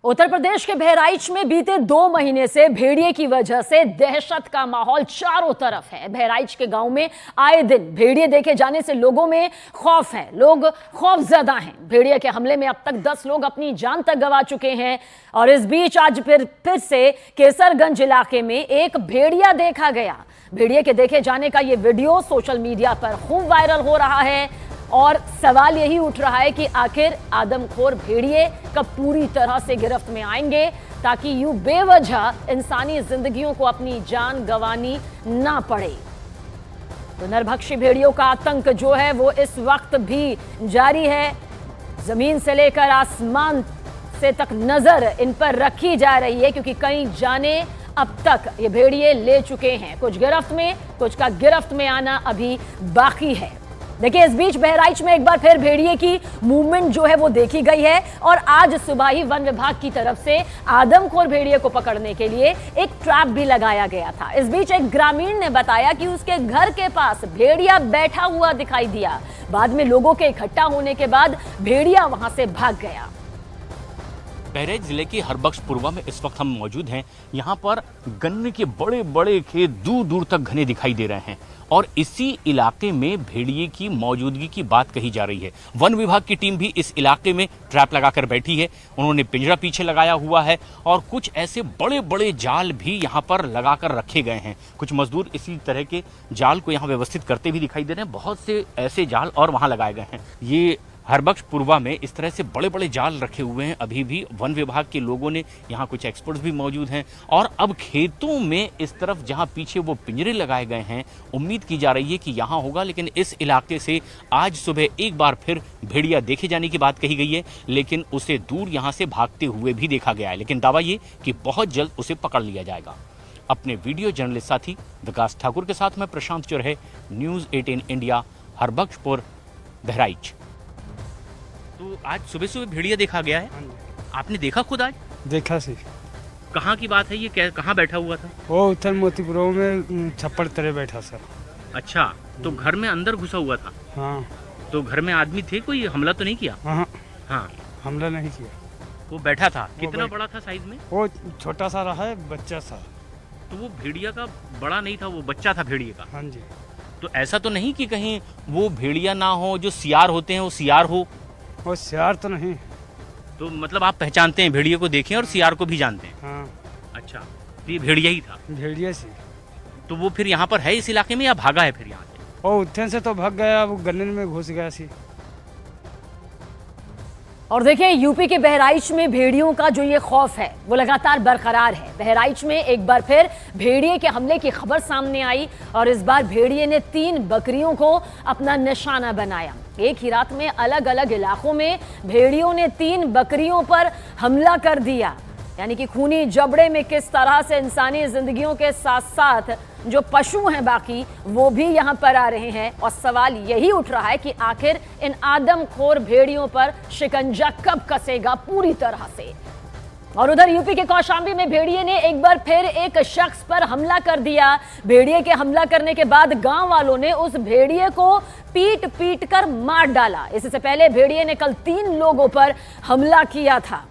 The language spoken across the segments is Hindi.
उत्तर प्रदेश के बहराइच में बीते 2 महीने से भेड़िए की वजह से दहशत का माहौल चारों तरफ है। बहराइच के गांव में आए दिन भेड़िए देखे जाने से लोगों में खौफ है, लोग खौफजदा हैं। भेड़िए के हमले में अब तक 10 लोग अपनी जान तक गंवा चुके हैं। और इस बीच आज फिर से केसरगंज इलाके में एक भेड़िया देखा गया। भेड़िए के देखे जाने का ये वीडियो सोशल मीडिया पर खूब वायरल हो रहा है और सवाल यही उठ रहा है कि आखिर आदमखोर भेड़िए कब पूरी तरह से गिरफ्त में आएंगे ताकि यूं बेवजह इंसानी जिंदगियों को अपनी जान गंवानी ना पड़े। तो नरभक्षी भेड़ियों का आतंक जो है वो इस वक्त भी जारी है। जमीन से लेकर आसमान से तक नजर इन पर रखी जा रही है क्योंकि कई जाने अब तक ये भेड़िए ले चुके हैं। कुछ गिरफ्त में, कुछ का गिरफ्त में आना अभी बाकी है। देखिए, इस बीच बहराइच में एक बार फिर भेड़िए की मूवमेंट जो है वो देखी गई है और आज सुबह ही वन विभाग की तरफ से आदमखोर भेड़िए को पकड़ने के लिए एक ट्रैप भी लगाया गया था। इस बीच एक ग्रामीण ने बताया कि उसके घर के पास भेड़िया बैठा हुआ दिखाई दिया। बाद में लोगों के इकट्ठा होने के बाद भेड़िया वहां से भाग गया। बहराइच जिले के हरबख्शपुरवा में इस वक्त हम मौजूद हैं। यहाँ पर गन्ने के बड़े बड़े खेत दूर दूर तक घने दिखाई दे रहे हैं और इसी इलाके में भेड़िए की मौजूदगी की बात कही जा रही है। वन विभाग की टीम भी इस इलाके में ट्रैप लगाकर बैठी है। उन्होंने पिंजरा पीछे लगाया हुआ है और कुछ ऐसे बड़े बड़े जाल भी यहाँ पर लगाकर रखे गए हैं। कुछ मजदूर इसी तरह के जाल को यहाँ व्यवस्थित करते भी दिखाई दे रहे हैं। बहुत से ऐसे जाल और वहाँ लगाए गए हैं। ये हरबख्शपुरवा में इस तरह से बड़े बड़े जाल रखे हुए हैं। अभी भी वन विभाग के लोगों ने, यहाँ कुछ एक्सपर्ट्स भी मौजूद हैं और अब खेतों में इस तरफ जहाँ पीछे वो पिंजरे लगाए गए हैं, उम्मीद की जा रही है कि यहाँ होगा। लेकिन इस इलाके से आज सुबह एक बार फिर भेड़िया देखे जाने की बात कही गई है, लेकिन उसे दूर यहाँ से भागते हुए भी देखा गया है। लेकिन दावा ये कि बहुत जल्द उसे पकड़ लिया जाएगा। अपने वीडियो जर्नलिस्ट साथी विकास ठाकुर के साथ मैं प्रशांत चौरहे, न्यूज़ 18 इंडिया, हरबख्शपुर, बहराइच। तो आज सुबह सुबह भेड़िया देखा गया है। आपने देखा खुद? आज देखा सी। कहाँ की बात है ये? कहाँ बैठा हुआ था? वो उत्तर मोतीपुरों में छप्पड़ तरह बैठा सर। अच्छा, तो घर में अंदर घुसा हुआ था? हाँ। तो घर में आदमी थे? कोई हमला तो नहीं किया? हाँ हाँ, हमला नहीं किया। वो बैठा था। कितना बड़ा था साइज में? वो छोटा सा रहा है, बच्चा सा। तो वो भेड़िया का बड़ा नहीं था, वो बच्चा था भेड़िए का? हाँ जी। तो ऐसा तो नहीं कि कहीं वो भेड़िया ना हो, जो सियार होते हैं वो सियार हो? वो सियार तो नहीं। तो मतलब आप पहचानते हैं, भेड़िए को देखें और सियार को भी जानते हैं? हाँ। अच्छा, तो ये भेड़िया ही था? भेड़िया सी। तो वो फिर यहाँ पर है इस इलाके में या भागा है फिर यहाँ से? वो उत्थन से तो भाग गया, वो गन्ने में घुस गया सी। और देखिए, यूपी के बहराइच में भेड़ियों का जो ये खौफ है वो लगातार बरकरार है। बहराइच में एक बार फिर भेड़िए के हमले की खबर सामने आई और इस बार भेड़िए ने 3 बकरियों को अपना निशाना बनाया। एक ही रात में अलग अलग इलाकों में भेड़ियों ने 3 बकरियों पर हमला कर दिया। यानी कि खूनी जबड़े में किस तरह से इंसानी जिंदगियों के साथ साथ जो पशु हैं बाकी वो भी यहाँ पर आ रहे हैं। और सवाल यही उठ रहा है कि आखिर इन आदमखोर भेड़ियों पर शिकंजा कब कसेगा पूरी तरह से। और उधर यूपी के कौशाम्बी में भेड़िए ने एक बार फिर एक शख्स पर हमला कर दिया। भेड़िए के हमला करने के बाद गांव वालों ने उस भेड़िए को पीट पीट कर मार डाला। इससे पहले भेड़िए ने कल 3 लोगों पर हमला किया था।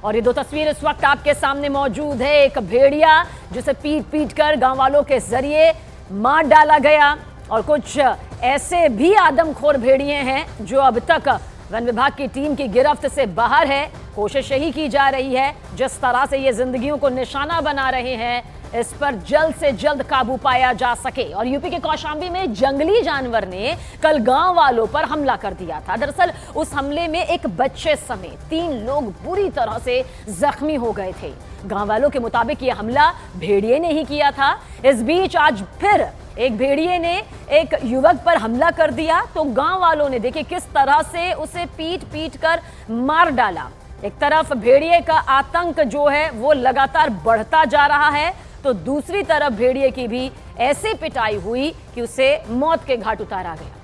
और ये 2 तस्वीर इस वक्त आपके सामने मौजूद है। एक भेड़िया जिसे पीट पीट कर गांव वालों के जरिए मार डाला गया और कुछ ऐसे भी आदमखोर भेड़िए हैं जो अब तक वन विभाग की टीम की गिरफ्त से बाहर है। कोशिश यही की जा रही है जिस तरह से ये जिंदगियों को निशाना बना रहे हैं, इस पर जल्द से जल्द काबू पाया जा सके। और यूपी के कौशाम्बी में जंगली जानवर ने कल गांव वालों पर हमला कर दिया था। दरअसल उस हमले में एक बच्चे समेत 3 लोग बुरी तरह से जख्मी हो गए थे। गांव वालों के मुताबिक यह हमला भेड़िए ने ही किया था। इस बीच आज फिर एक भेड़िए ने एक युवक पर हमला कर दिया तो गांव वालों ने देखिए किस तरह से उसे पीट पीट कर मार डाला। एक तरफ भेड़िए का आतंक जो है वो लगातार बढ़ता जा रहा है तो दूसरी तरफ भेड़िए की भी ऐसी पिटाई हुई कि उसे मौत के घाट उतारा गया।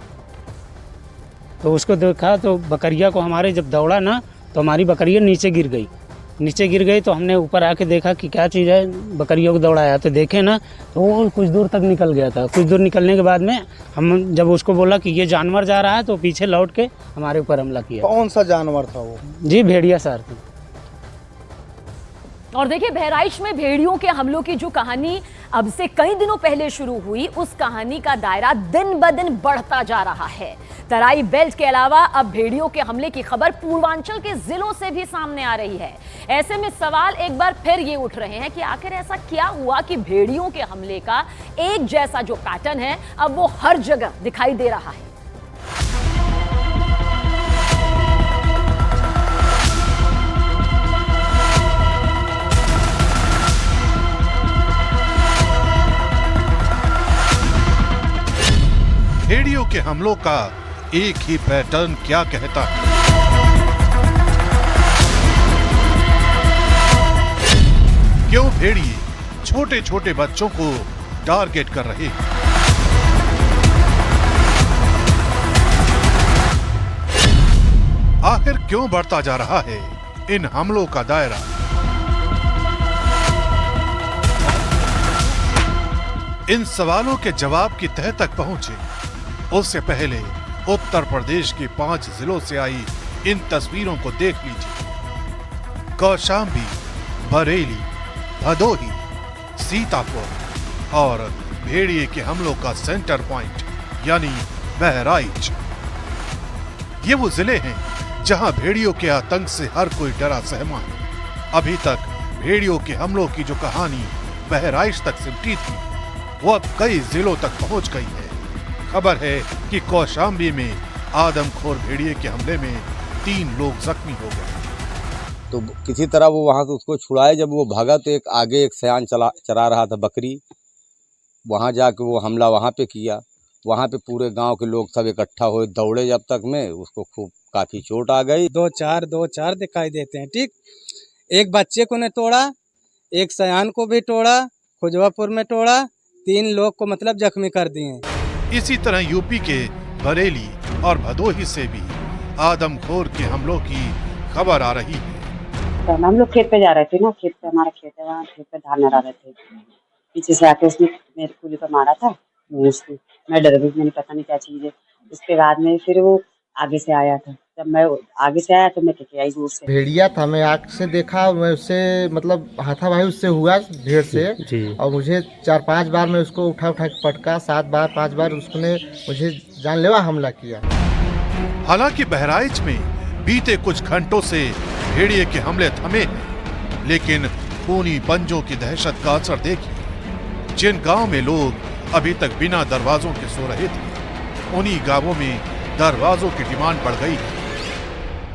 तो उसको देखा तो बकरिया को हमारे जब दौड़ा ना तो हमारी बकरिया नीचे गिर गई नीचे गिर गई तो हमने ऊपर आके देखा कि क्या चीज़ है, बकरियों को दौड़ाया तो देखे ना तो वो कुछ दूर तक निकल गया था। कुछ दूर निकलने के बाद में हम जब उसको बोला कि ये जानवर जा रहा है तो पीछे लौट के हमारे ऊपर हमला किया। कौन सा जानवर था वो? जी भेड़िया सर थी। और देखिए, बहराइच में भेड़ियों के हमलों की जो कहानी अब से कई दिनों पहले शुरू हुई, उस कहानी का दायरा दिन ब दिन बढ़ता जा रहा है। तराई बेल्ट के अलावा अब भेड़ियों के हमले की खबर पूर्वांचल के जिलों से भी सामने आ रही है। ऐसे में सवाल एक बार फिर ये उठ रहे हैं कि आखिर ऐसा क्या हुआ कि भेड़ियों के हमले का एक जैसा जो पैटर्न है अब वो हर जगह दिखाई दे रहा है। भेड़ियों के हमलों का एक ही पैटर्न क्या कहता है? क्यों भेड़िए छोटे छोटे बच्चों को टारगेट कर रहे हैं? आखिर क्यों बढ़ता जा रहा है इन हमलों का दायरा? इन सवालों के जवाब की तह तक पहुंचे उससे पहले उत्तर प्रदेश के 5 जिलों से आई इन तस्वीरों को देख लीजिए। कौशाम्बी, बरेली, भदोही, सीतापुर और भेड़िए के हमलों का सेंटर पॉइंट यानी बहराइच। ये वो जिले हैं जहां भेड़ियों के आतंक से हर कोई डरा सहमा है। अभी तक भेड़ियों के हमलों की जो कहानी बहराइच तक सिमटी थी वो अब कई जिलों तक पहुंच गई है। खबर है कि कौशाम्बी में आदमखोर भेड़िए के हमले में 3 लोग जख्मी हो गए। तो किसी तरह वो वहां से उसको छुड़ाए। जब वो भागा तो एक सयान चरा रहा था बकरी, वहां जाके वो हमला वहां पे किया। वहां पे पूरे गांव के लोग सब इकट्ठा हुए, दौड़े जब तक में उसको खूब काफी चोट आ गई। 2-4 दिखाई देते हैं। ठीक, एक बच्चे को ने तोड़ा, एक सयान को भी तोड़ा, खुजवापुर में तोड़ा, 3 लोग को मतलब जख्मी कर दिए। इसी तरह यूपी के बरेली और भदोही से भी आदमखोर के हमलों की खबर आ रही है। हम लोग खेत पे जा रहे थे ना, खेत पे हमारा खेत है, वहाँ खेत पे धान नरा रहे थे। पीछे से आके उसने मेरे कुली को मारा था। मैं डर गई, मैंने पता नहीं क्या चीज है। उसके बाद में फिर वो आगे से आया था। जब मैं आगे से आया तो मैं टिके आई दूर से। भेड़िया था, मैं आँख से देखा, मैं उससे मतलब हाथापाई उससे हुआ भेड़ से। और मुझे 4-5 बार मैं उसको उठा के पटका, 7 बार 5 बार उसने मुझे जानलेवा हमला किया। हालांकि बहराइच में बीते कुछ घंटों से भेड़िए के हमले थमे, लेकिन खूनी पंजों की दहशत का असर देखिए। जिन गांव में लोग अभी तक बिना दरवाजों के सो रहे थे, उन्हीं गांवों में दरवाजों की डिमांड बढ़ गई है।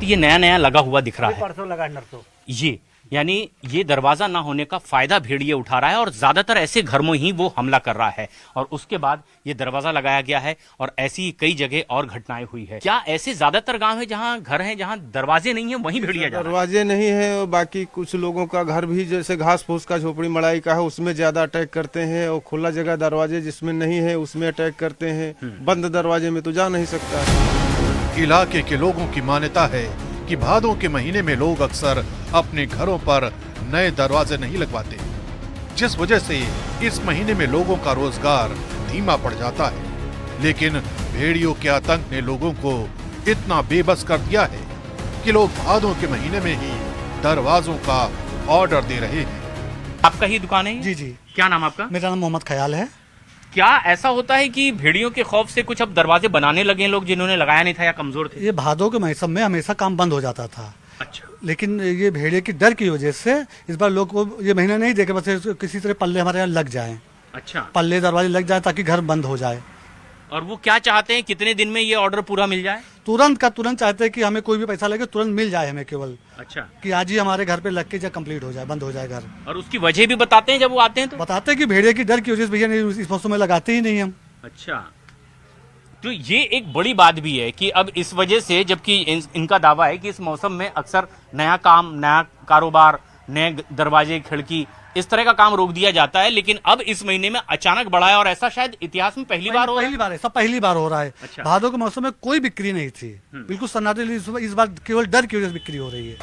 ये नया नया लगा हुआ दिख रहा है। परसों लगा नरसों। ये यानी ये दरवाजा ना होने का फायदा भेड़िए उठा रहा है और ज्यादातर ऐसे घर में ही वो हमला कर रहा है। और उसके बाद ये दरवाजा लगाया गया है और ऐसी कई जगह और घटनाएं हुई है। क्या ऐसे ज्यादातर गांव है जहां घर हैं जहां दरवाजे नहीं है वहीं भेड़िया जा रहा है? दरवाजे नहीं है और बाकी कुछ लोगों का घर भी जैसे घास फूस का झोपड़ी मड़ाई का है उसमें ज्यादा अटैक करते हैं। और खुला जगह दरवाजे जिसमें नहीं है उसमें अटैक करते हैं। बंद दरवाजे में तो जा नहीं सकता। इलाके के लोगों की मान्यता है कि भादों के महीने में लोग अक्सर अपने घरों पर नए दरवाजे नहीं लगवाते, जिस वजह से इस महीने में लोगों का रोजगार धीमा पड़ जाता है। लेकिन भेड़ियों के आतंक ने लोगों को इतना बेबस कर दिया है कि लोग भादों के महीने में ही दरवाजों का ऑर्डर दे रहे हैं। आपका ही दुकान है? जी जी। क्या नाम आपका? मेरा नाम मोहम्मद ख्याल है। क्या ऐसा होता है कि भेड़ियों के खौफ से कुछ अब दरवाजे बनाने लगे लोग जिन्होंने लगाया नहीं था या कमजोर थे? ये भादों के मौसम में हमेशा काम बंद हो जाता था। अच्छा। लेकिन ये भेड़िए की डर की वजह से इस बार लोग को ये महीना नहीं देखे, बस किसी तरह पल्ले हमारे यहाँ लग जाएं। अच्छा। पल्ले दरवाजे लग जाए ताकि घर बंद हो जाए। और वो क्या चाहते हैं, कितने दिन में ये ऑर्डर पूरा मिल जाए? तुरंत का तुरंत चाहते हैं कि हमें कोई भी पैसा लगे तुरंत मिल जाए हमें, केवल अच्छा कि आज ही हमारे घर पे लग के जब कंप्लीट हो जाए, बंद हो जाए घर। और उसकी वजह भी बताते हैं जब वो आते हैं तो? बताते हैं कि भेड़िए की डर की वजह से भैया नहीं इस मौसम में लगाते ही नहीं हम। अच्छा, तो ये एक बड़ी बात भी है कि अब इस वजह से, जबकि इनका दावा है कि इस मौसम में अक्सर नया काम, नया कारोबार, नए दरवाजे, खिड़की, इस तरह का काम रोक दिया जाता है, लेकिन अब इस महीने में अचानक बढ़ा है और ऐसा शायद इतिहास में पहली बार हो रहा है। पहली बार है, सब पहली बार हो रहा है। अच्छा। भादों के मौसम में कोई बिक्री नहीं थी, बिल्कुल सन्नाटे। इस बार केवल डर की वजह से बिक्री हो रही है।